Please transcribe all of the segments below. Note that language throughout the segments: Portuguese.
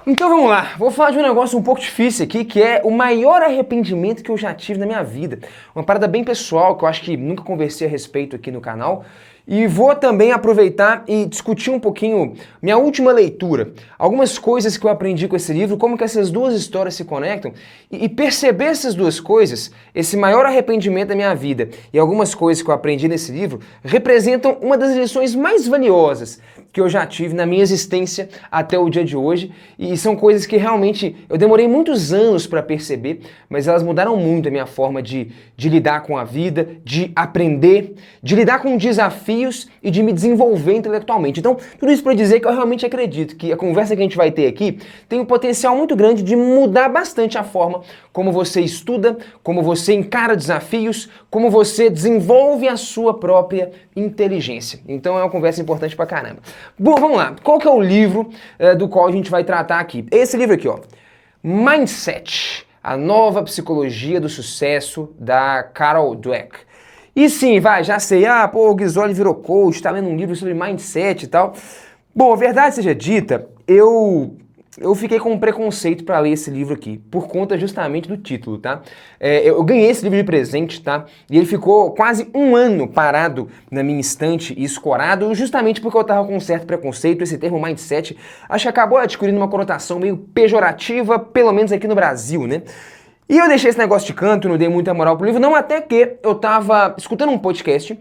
Então vamos lá, vou falar de um negócio um pouco difícil aqui, que é o maior arrependimento que eu já tive na minha vida. Uma parada bem pessoal, que eu acho que nunca conversei a respeito aqui no canal. E vou também aproveitar e discutir um pouquinho minha última leitura. Algumas coisas que eu aprendi com esse livro, como que essas duas histórias se conectam. E perceber essas duas coisas, esse maior arrependimento da minha vida e algumas coisas que eu aprendi nesse livro, representam uma das lições mais valiosas que eu já tive na minha existência até o dia de hoje. E são coisas que realmente eu demorei muitos anos para perceber, mas elas mudaram muito a minha forma de lidar com a vida, de aprender, de lidar com desafios e de me desenvolver intelectualmente. Então, tudo isso para dizer que eu realmente acredito que a conversa que a gente vai ter aqui tem um potencial muito grande de mudar bastante a forma como você estuda, como você encara desafios, como você desenvolve a sua própria inteligência. Então é uma conversa importante pra caramba. Bom, vamos lá. Qual que é o livro do qual a gente vai tratar aqui? Esse livro aqui, ó. Mindset, a nova psicologia do sucesso, da Carol Dweck. E sim, já sei, o Ghisoli virou coach, tá lendo um livro sobre mindset e tal. Bom, a verdade seja dita, eu fiquei com um preconceito para ler esse livro aqui, por conta justamente do título, tá? Eu ganhei esse livro de presente, tá? E ele ficou quase um ano parado na minha estante e escorado, justamente porque eu tava com um certo preconceito. Esse termo mindset, acho que acabou adquirindo uma conotação meio pejorativa, pelo menos aqui no Brasil, né? E eu deixei esse negócio de canto, não dei muita moral pro livro, não, até que eu tava escutando um podcast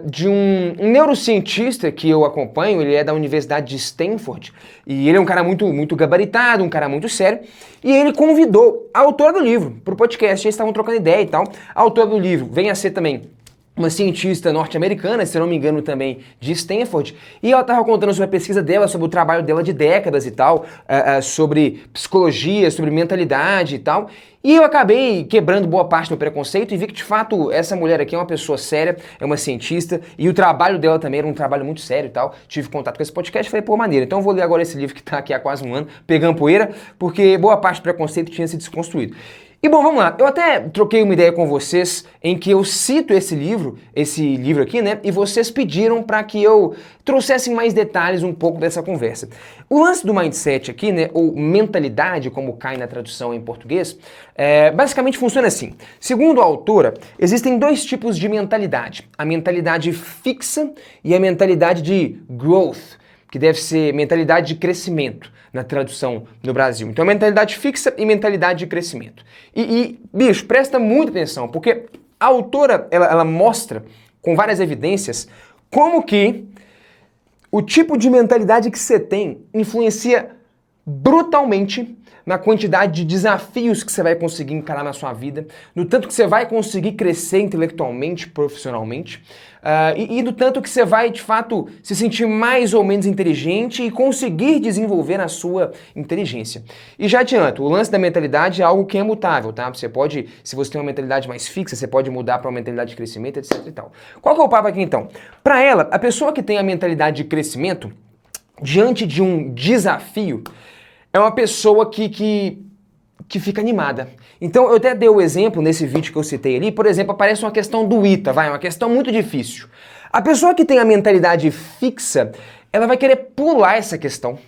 de um neurocientista que eu acompanho. Ele é da Universidade de Stanford, e ele é um cara muito gabaritado, um cara muito sério, e ele convidou a autora do livro pro podcast. Eles estavam trocando ideia e tal. A autora do livro vem a ser também uma cientista norte-americana, se eu não me engano também de Stanford, e ela estava contando sobre a pesquisa dela, sobre o trabalho dela de décadas e tal, sobre psicologia, sobre mentalidade e tal, e eu acabei quebrando boa parte do meu preconceito e vi que de fato essa mulher aqui é uma pessoa séria, é uma cientista, e o trabalho dela também era um trabalho muito sério e tal. Tive contato com esse podcast e falei, pô, maneiro, então eu vou ler agora esse livro que tá aqui há quase um ano, pegando poeira, porque boa parte do preconceito tinha se desconstruído. E bom, vamos lá, eu até troquei uma ideia com vocês em que eu cito esse livro aqui, né, e vocês pediram para que eu trouxesse mais detalhes um pouco dessa conversa. O lance do mindset aqui, né, ou mentalidade, como cai na tradução em português, basicamente funciona assim. Segundo a autora, existem dois tipos de mentalidade, a mentalidade fixa e a mentalidade de growth, que deve ser mentalidade de crescimento na tradução no Brasil. Então, mentalidade fixa e mentalidade de crescimento. Bicho, presta muita atenção, porque a autora, ela mostra, com várias evidências, como que o tipo de mentalidade que você tem influencia brutalmente na quantidade de desafios que você vai conseguir encarar na sua vida, no tanto que você vai conseguir crescer intelectualmente, profissionalmente, e do tanto que você vai, de fato, se sentir mais ou menos inteligente e conseguir desenvolver a sua inteligência. E já adianto, o lance da mentalidade é algo que é mutável, tá? Você pode, se você tem uma mentalidade mais fixa, você pode mudar para uma mentalidade de crescimento, etc e tal. Qual que é o papo aqui, então? Para ela, a pessoa que tem a mentalidade de crescimento, diante de um desafio, é uma pessoa que fica animada. Então, eu até dei o exemplo nesse vídeo que eu citei ali. Por exemplo, aparece uma questão do ITA, uma questão muito difícil. A pessoa que tem a mentalidade fixa, ela vai querer pular essa questão.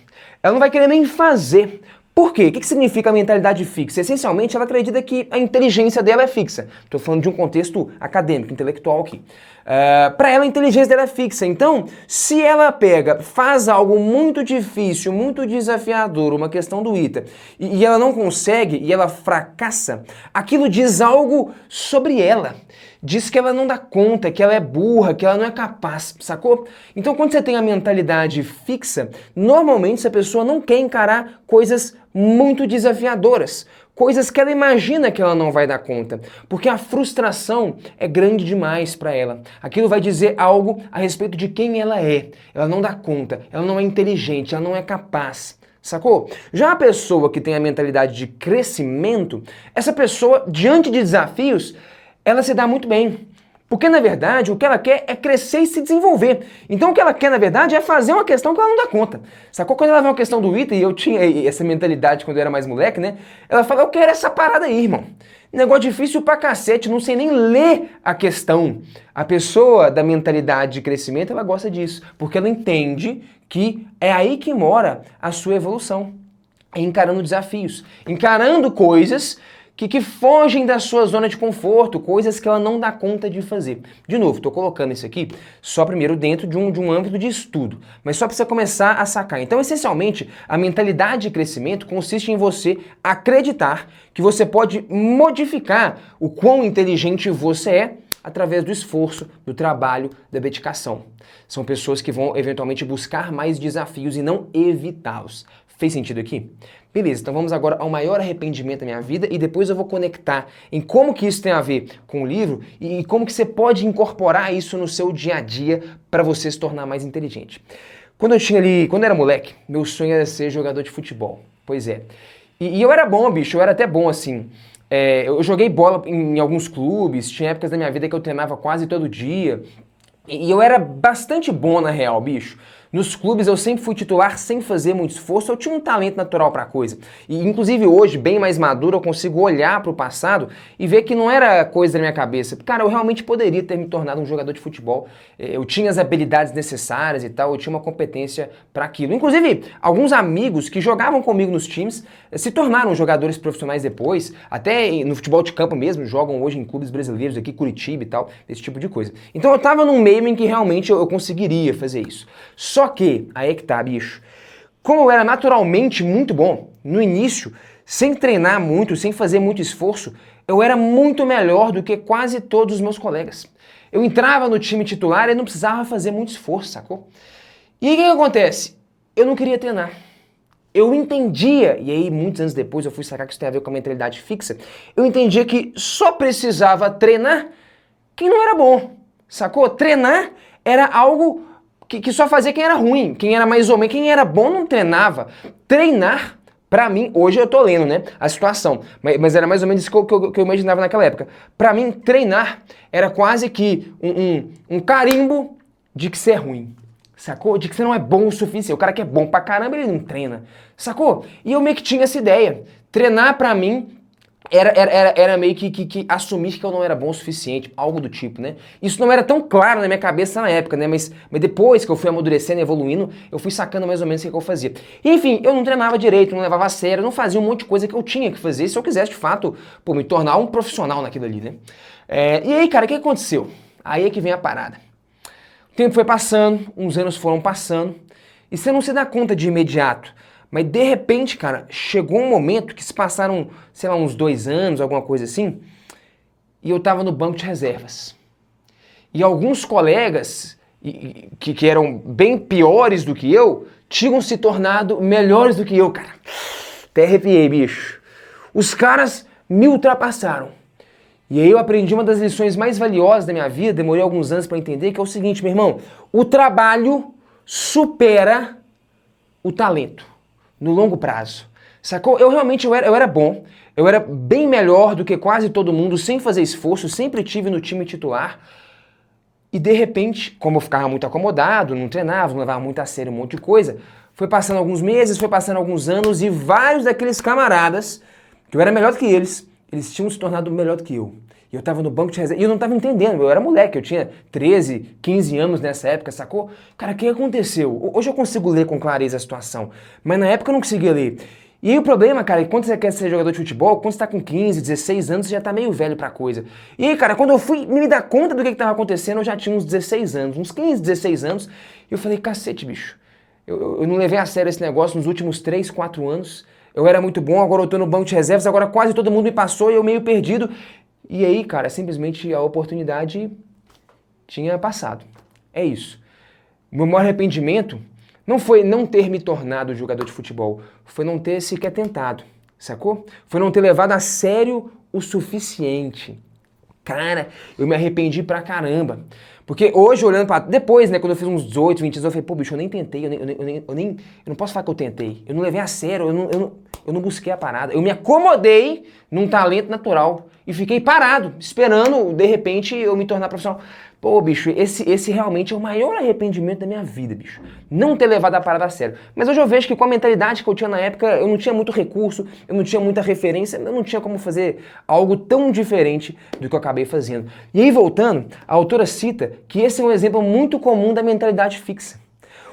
Ela não vai querer nem fazer. Por quê? O que significa a mentalidade fixa? Essencialmente, ela acredita que a inteligência dela é fixa. Estou falando de um contexto acadêmico, intelectual aqui. Para ela, a inteligência dela é fixa. Então, se ela faz algo muito difícil, muito desafiador, uma questão do ITA, e ela não consegue, e ela fracassa, aquilo diz algo sobre ela. Diz que ela não dá conta, que ela é burra, que ela não é capaz, sacou? Então, quando você tem a mentalidade fixa, normalmente essa pessoa não quer encarar coisas muito desafiadoras, coisas que ela imagina que ela não vai dar conta, porque a frustração é grande demais para ela. Aquilo vai dizer algo a respeito de quem ela é. Ela não dá conta, ela não é inteligente, ela não é capaz. Sacou? Já a pessoa que tem a mentalidade de crescimento, essa pessoa, diante de desafios, ela se dá muito bem. Porque, na verdade, o que ela quer é crescer e se desenvolver. Então, o que ela quer, na verdade, é fazer uma questão que ela não dá conta. Sacou? Quando ela vê uma questão do ITA, e eu tinha essa mentalidade quando eu era mais moleque, né? Ela fala, eu quero essa parada aí, irmão. Negócio difícil pra cacete, não sei nem ler a questão. A pessoa da mentalidade de crescimento, ela gosta disso. Porque ela entende que é aí que mora a sua evolução. é encarando desafios, encarando coisas que fogem da sua zona de conforto, coisas que ela não dá conta de fazer. De novo, estou colocando isso aqui só primeiro dentro de um âmbito de estudo, mas só para você começar a sacar. Então, essencialmente, a mentalidade de crescimento consiste em você acreditar que você pode modificar o quão inteligente você é através do esforço, do trabalho, da dedicação. São pessoas que vão eventualmente buscar mais desafios e não evitá-los. Fez sentido aqui? Beleza, então vamos agora ao maior arrependimento da minha vida e depois eu vou conectar em como que isso tem a ver com o livro e como que você pode incorporar isso no seu dia a dia para você se tornar mais inteligente. Quando eu era moleque, meu sonho era ser jogador de futebol. Pois é. E eu era bom, bicho, eu era até bom assim. Eu joguei bola em alguns clubes, tinha épocas da minha vida que eu treinava quase todo dia. E eu era bastante bom na real, bicho. Nos clubes eu sempre fui titular sem fazer muito esforço, eu tinha um talento natural pra coisa. E inclusive hoje, bem mais maduro, eu consigo olhar pro passado e ver que não era coisa da minha cabeça. Cara, eu realmente poderia ter me tornado um jogador de futebol. Eu tinha as habilidades necessárias e tal, eu tinha uma competência pra aquilo. Inclusive, alguns amigos que jogavam comigo nos times se tornaram jogadores profissionais depois, até no futebol de campo mesmo, jogam hoje em clubes brasileiros aqui, Curitiba e tal, esse tipo de coisa. Então eu tava num meio em que realmente eu conseguiria fazer isso. Só que, aí é que tá, bicho, como eu era naturalmente muito bom, no início, sem treinar muito, sem fazer muito esforço, eu era muito melhor do que quase todos os meus colegas. Eu entrava no time titular e não precisava fazer muito esforço, sacou? E aí o que acontece? Eu não queria treinar. Eu entendia, e aí muitos anos depois eu fui sacar que isso tem a ver com a mentalidade fixa, eu entendia que só precisava treinar quem não era bom, sacou? Treinar era algo que só fazia quem era ruim, quem era mais ou menos, quem era bom não treinava. Treinar, pra mim, hoje eu tô lendo, né, a situação, mas era mais ou menos isso que eu imaginava naquela época. Pra mim, treinar era quase que um carimbo de que você é ruim, sacou? De que você não é bom o suficiente. O cara que é bom pra caramba, ele não treina, sacou? E eu meio que tinha essa ideia. Treinar pra mim era meio que assumir que eu não era bom o suficiente, algo do tipo, né? Isso não era tão claro na minha cabeça na época, né? Mas depois que eu fui amadurecendo e evoluindo, eu fui sacando mais ou menos o que eu fazia. E, enfim, eu não treinava direito, não levava a sério, não fazia um monte de coisa que eu tinha que fazer se eu quisesse, de fato, pô, me tornar um profissional naquilo ali, né? E aí, cara, o que aconteceu? Aí é que vem a parada. O tempo foi passando, uns anos foram passando, e você não se dá conta de imediato. Mas de repente, cara, chegou um momento que se passaram, sei lá, uns 2 anos, alguma coisa assim, e eu tava no banco de reservas. E alguns colegas, que eram bem piores do que eu, tinham se tornado melhores do que eu, cara. Até arrepiei, bicho. Os caras me ultrapassaram. E aí eu aprendi uma das lições mais valiosas da minha vida, demorei alguns anos pra entender, que é o seguinte, meu irmão, o trabalho supera o talento. No longo prazo, sacou? Eu era bom, eu era bem melhor do que quase todo mundo, sem fazer esforço, sempre tive no time titular, e de repente, como eu ficava muito acomodado, não treinava, não levava muito a sério um monte de coisa, foi passando alguns meses, foi passando alguns anos, e vários daqueles camaradas, que eu era melhor do que eles tinham se tornado melhor do que eu. E eu tava no banco de reserva, e eu não tava entendendo, eu era moleque, eu tinha 13, 15 anos nessa época, sacou? Cara, o que aconteceu? Hoje eu consigo ler com clareza a situação, mas na época eu não conseguia ler. E aí o problema, cara, é que quando você quer ser jogador de futebol, quando você tá com 15, 16 anos, você já tá meio velho pra coisa. E aí, cara, quando eu fui me dar conta do que tava acontecendo, eu já tinha uns 16 anos, uns 15, 16 anos, e eu falei, cacete, bicho, eu não levei a sério esse negócio nos últimos 3, 4 anos, eu era muito bom, agora eu tô no banco de reservas, agora quase todo mundo me passou e eu meio perdido. E aí, cara, simplesmente a oportunidade tinha passado. É isso. O meu maior arrependimento não foi não ter me tornado jogador de futebol, foi não ter sequer tentado, sacou? Foi não ter levado a sério o suficiente. Cara, eu me arrependi pra caramba. Porque hoje, olhando pra... Depois, né, quando eu fiz uns 18, 20 anos, eu falei, pô, bicho, eu nem tentei, eu não posso falar que eu tentei. Eu não levei a sério, eu não busquei a parada. Eu me acomodei num talento natural e fiquei parado, esperando, de repente, eu me tornar profissional. Pô, bicho, esse realmente é o maior arrependimento da minha vida, bicho. Não ter levado a parada a sério. Mas hoje eu vejo que com a mentalidade que eu tinha na época, eu não tinha muito recurso, eu não tinha muita referência, eu não tinha como fazer algo tão diferente do que eu acabei fazendo. E aí, voltando, a autora cita que esse é um exemplo muito comum da mentalidade fixa.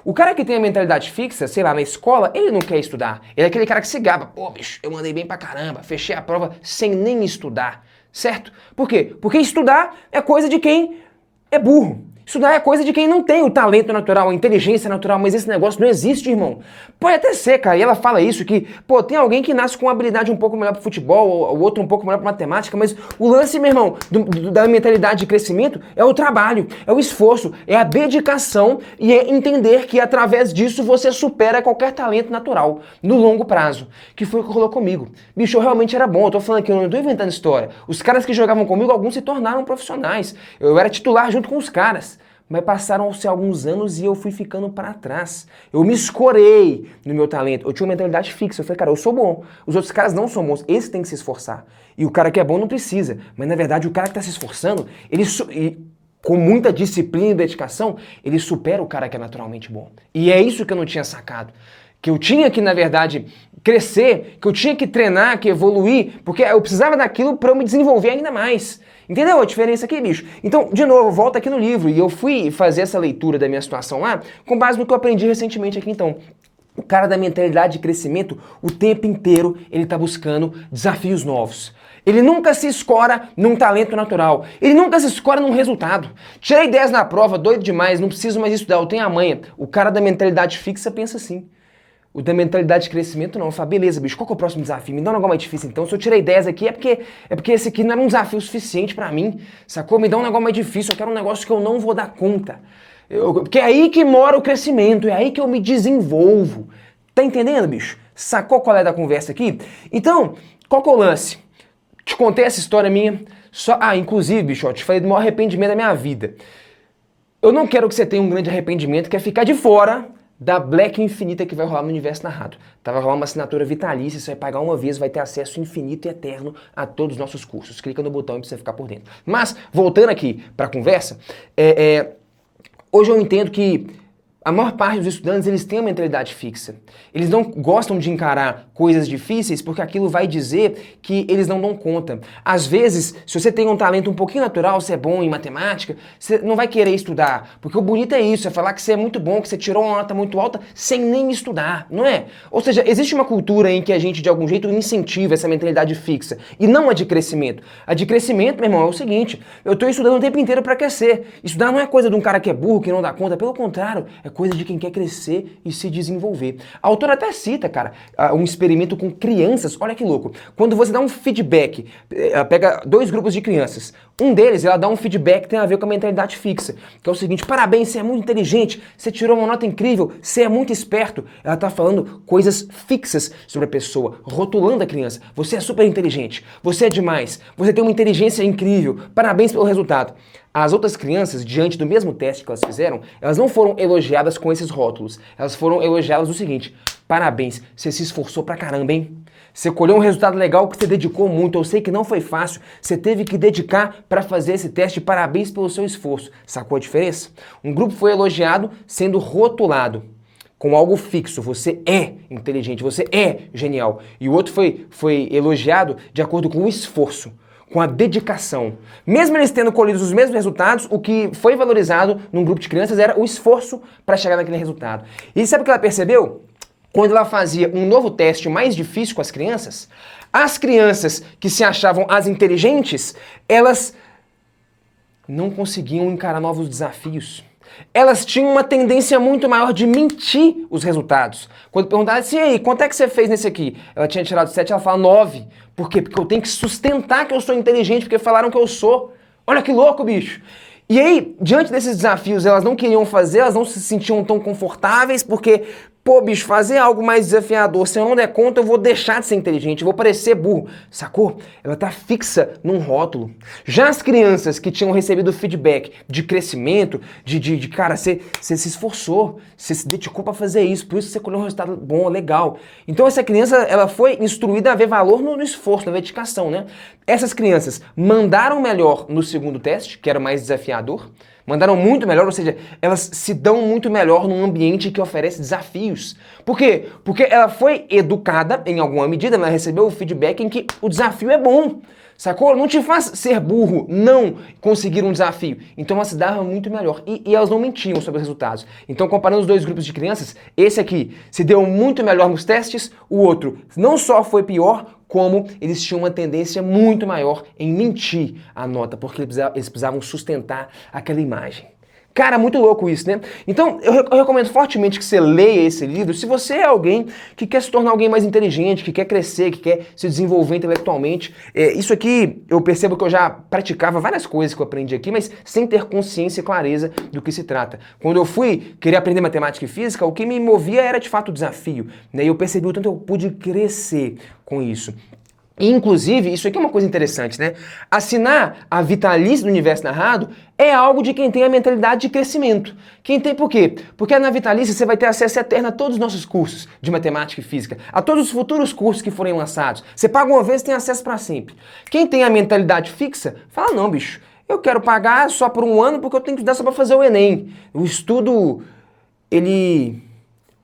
O cara que tem a mentalidade fixa, sei lá, na escola, ele não quer estudar. Ele é aquele cara que se gaba. Pô, bicho, eu mandei bem pra caramba, fechei a prova sem nem estudar, certo? Por quê? Porque estudar é coisa de quem é burro. Estudar é coisa de quem não tem o talento natural, a inteligência natural, mas esse negócio não existe, irmão. Pode até ser, cara, e ela fala isso, que, pô, tem alguém que nasce com uma habilidade um pouco melhor pro futebol, ou o outro um pouco melhor pra matemática, mas o lance, meu irmão, da mentalidade de crescimento é o trabalho, é o esforço, é a dedicação e é entender que através disso você supera qualquer talento natural, no longo prazo, que foi o que rolou comigo. Bicho, eu realmente era bom, eu tô falando aqui, eu não tô inventando história. Os caras que jogavam comigo, alguns se tornaram profissionais. Eu era titular junto com os caras. Mas passaram-se alguns anos e eu fui ficando para trás. Eu me escorei no meu talento. Eu tinha uma mentalidade fixa. Eu falei, cara, eu sou bom. Os outros caras não são bons. Esse tem que se esforçar. E o cara que é bom não precisa. Mas, na verdade, o cara que está se esforçando, com muita disciplina e dedicação, ele supera o cara que é naturalmente bom. E é isso que eu não tinha sacado. Que eu tinha que, na verdade, crescer, que eu tinha que treinar, que evoluir, porque eu precisava daquilo para eu me desenvolver ainda mais. Entendeu a diferença aqui, bicho? Então, de novo, volta aqui no livro e eu fui fazer essa leitura da minha situação lá com base no que eu aprendi recentemente aqui, então. O cara da mentalidade de crescimento, o tempo inteiro, ele tá buscando desafios novos. Ele nunca se escora num talento natural. Ele nunca se escora num resultado. Tirei 10 na prova, doido demais, não preciso mais estudar, eu tenho a manha. O cara da mentalidade fixa pensa assim. O da mentalidade de crescimento não. Eu falo, beleza, bicho, qual que é o próximo desafio? Me dá um negócio mais difícil então. Se eu tirei 10 aqui, é porque esse aqui não era um desafio suficiente pra mim, sacou? Me dá um negócio mais difícil, eu quero um negócio que eu não vou dar conta. Porque é aí que mora o crescimento, é aí que eu me desenvolvo. Tá entendendo, bicho? Sacou qual é da conversa aqui? Então, qual que é o lance? Te contei essa história minha. Inclusive, bicho, eu te falei do maior arrependimento da minha vida. Eu não quero que você tenha um grande arrependimento, que é ficar de fora da Black Infinita que vai rolar no Universo Narrado. Vai rolar uma assinatura vitalícia, você vai pagar uma vez, vai ter acesso infinito e eterno a todos os nossos cursos. Clica no botão pra você ficar por dentro. Mas, voltando aqui pra conversa, hoje eu entendo que a maior parte dos estudantes, eles têm uma mentalidade fixa. Eles não gostam de encarar coisas difíceis porque aquilo vai dizer que eles não dão conta. Às vezes, se você tem um talento um pouquinho natural, você é bom em matemática, você não vai querer estudar. Porque o bonito é isso, é falar que você é muito bom, que você tirou uma nota muito alta sem nem estudar, não é? Ou seja, existe uma cultura em que a gente, de algum jeito, incentiva essa mentalidade fixa. E não a de crescimento. A de crescimento, meu irmão, é o seguinte, eu estou estudando o tempo inteiro para crescer. Estudar não é coisa de um cara que é burro, que não dá conta. Pelo contrário, é coisa de quem quer crescer e se desenvolver. A autora até cita, cara, um experimento com crianças. Olha que louco. Quando você dá um feedback, ela pega 2 grupos de crianças. Um deles, ela dá um feedback que tem a ver com a mentalidade fixa, que é o seguinte: parabéns, você é muito inteligente, você tirou uma nota incrível, você é muito esperto. Ela tá falando coisas fixas sobre a pessoa, rotulando a criança. Você é super inteligente, você é demais, você tem uma inteligência incrível, parabéns pelo resultado. As outras crianças, diante do mesmo teste que elas fizeram, elas não foram elogiadas com esses rótulos. Elas foram elogiadas do seguinte: parabéns, você se esforçou pra caramba, hein? Você colheu um resultado legal que você dedicou muito. Eu sei que não foi fácil, você teve que dedicar para fazer esse teste. Parabéns pelo seu esforço. Sacou a diferença? Um grupo foi elogiado sendo rotulado com algo fixo. Você é inteligente, você é genial. E o outro foi elogiado de acordo com o esforço, com a dedicação. Mesmo eles tendo colhido os mesmos resultados, o que foi valorizado num grupo de crianças era o esforço para chegar naquele resultado. E sabe o que ela percebeu? Quando ela fazia um novo teste mais difícil com as crianças que se achavam as inteligentes, elas não conseguiam encarar novos desafios. Elas tinham uma tendência muito maior de mentir os resultados. Quando perguntaram assim, e aí, quanto é que você fez nesse aqui? Ela tinha tirado 7, ela fala 9. Por quê? Porque eu tenho que sustentar que eu sou inteligente, porque falaram que eu sou. Olha que louco, bicho. E aí, diante desses desafios, elas não queriam fazer, elas não se sentiam tão confortáveis, porque, pô, bicho, fazer algo mais desafiador, se eu não der conta, eu vou deixar de ser inteligente, eu vou parecer burro, sacou? Ela tá fixa num rótulo. Já as crianças que tinham recebido feedback de crescimento, cara, você se esforçou, você se dedicou pra fazer isso, por isso você colheu um resultado bom, legal. Então essa criança, ela foi instruída a ver valor no esforço, na dedicação, né? Essas crianças mandaram melhor no segundo teste, que era mais desafiador, Mandaram muito melhor, ou seja, elas se dão muito melhor num ambiente que oferece desafios. Por quê? Porque ela foi educada, em alguma medida, ela recebeu o feedback em que o desafio é bom. Sacou? Não te faz ser burro não conseguir um desafio. Então elas se davam muito melhor. E elas não mentiam sobre os resultados. Então, comparando os dois grupos de crianças, esse aqui se deu muito melhor nos testes, o outro não só foi pior, como eles tinham uma tendência muito maior em mentir a nota, porque eles precisavam sustentar aquela imagem. Cara, muito louco isso, né? Então, eu recomendo fortemente que você leia esse livro se você é alguém que quer se tornar alguém mais inteligente, que quer crescer, que quer se desenvolver intelectualmente. Isso aqui, eu percebo que eu já praticava várias coisas que eu aprendi aqui, mas sem ter consciência e clareza do que se trata. Quando eu fui querer aprender matemática e física, o que me movia era de fato o desafio, né? E eu percebi o tanto eu pude crescer com isso. Inclusive, isso aqui é uma coisa interessante, né? Assinar a vitalícia do Universo Narrado é algo de quem tem a mentalidade de crescimento. Quem tem por quê? Porque na vitalícia você vai ter acesso eterno a todos os nossos cursos de matemática e física, a todos os futuros cursos que forem lançados. Você paga uma vez e tem acesso para sempre. Quem tem a mentalidade fixa, fala, não, bicho, eu quero pagar só por um ano porque eu tenho que estudar só para fazer o Enem. O estudo, ele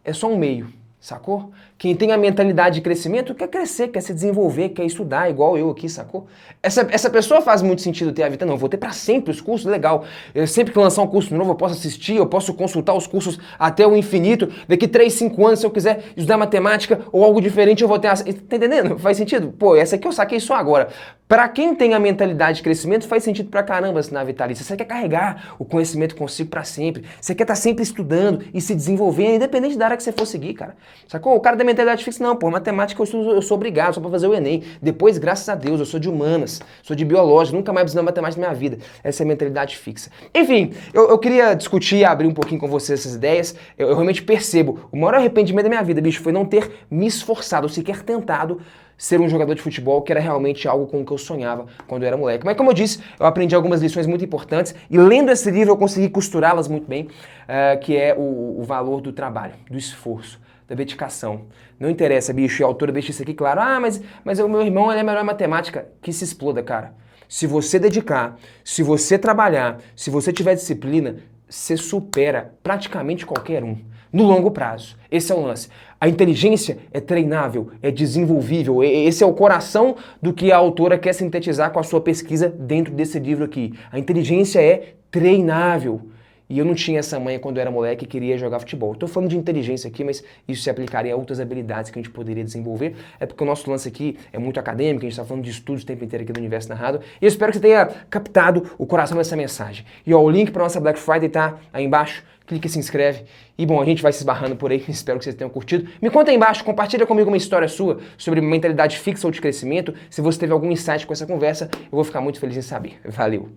é só um meio. Sacou? Quem tem a mentalidade de crescimento quer crescer, quer se desenvolver, quer estudar, igual eu aqui, sacou? Essa pessoa faz muito sentido ter a vida, não, eu vou ter pra sempre os cursos, legal. Sempre que lançar um curso novo, eu posso assistir, eu posso consultar os cursos até o infinito. Daqui 3, 5 anos, se eu quiser estudar matemática ou algo diferente, eu vou ter acesso. Tá entendendo? Faz sentido? Pô, essa aqui eu saquei só agora. Pra quem tem a mentalidade de crescimento, faz sentido pra caramba assinar a vitalícia. Você quer carregar o conhecimento consigo pra sempre. Você quer estar sempre estudando e se desenvolvendo, independente da área que você for seguir, cara. Sacou? O cara da mentalidade fixa, não, pô, matemática eu estudo, eu sou obrigado só pra fazer o Enem. Depois, graças a Deus, eu sou de humanas, sou de biológica, nunca mais preciso de matemática na minha vida. Essa é a mentalidade fixa. Enfim, eu queria discutir e abrir um pouquinho com você essas ideias. Eu realmente percebo, o maior arrependimento da minha vida, bicho, foi não ter me esforçado, ou sequer tentado ser um jogador de futebol, que era realmente algo com o que eu sonhava quando eu era moleque. Mas como eu disse, eu aprendi algumas lições muito importantes e lendo esse livro eu consegui costurá-las muito bem, que é o valor do trabalho, do esforço, da dedicação. Não interessa, bicho, e a autora deixa isso aqui claro. Ah, mas o meu irmão ele é melhor em matemática. Que se exploda, cara. Se você dedicar, se você trabalhar, se você tiver disciplina, você supera praticamente qualquer um. No longo prazo. Esse é o lance. A inteligência é treinável, é desenvolvível. Esse é o coração do que a autora quer sintetizar com a sua pesquisa dentro desse livro aqui. A inteligência é treinável. E eu não tinha essa manha quando eu era moleque e queria jogar futebol. Estou falando de inteligência aqui, mas isso se aplicaria a outras habilidades que a gente poderia desenvolver. É porque o nosso lance aqui é muito acadêmico, a gente está falando de estudos o tempo inteiro aqui do Universo Narrado. E eu espero que você tenha captado o coração dessa mensagem. E ó, o link para nossa Black Friday tá aí embaixo. Clique e se inscreve. E bom, a gente vai se esbarrando por aí. Espero que vocês tenham curtido. Me conta aí embaixo, compartilha comigo uma história sua sobre mentalidade fixa ou de crescimento. Se você teve algum insight com essa conversa, eu vou ficar muito feliz em saber. Valeu!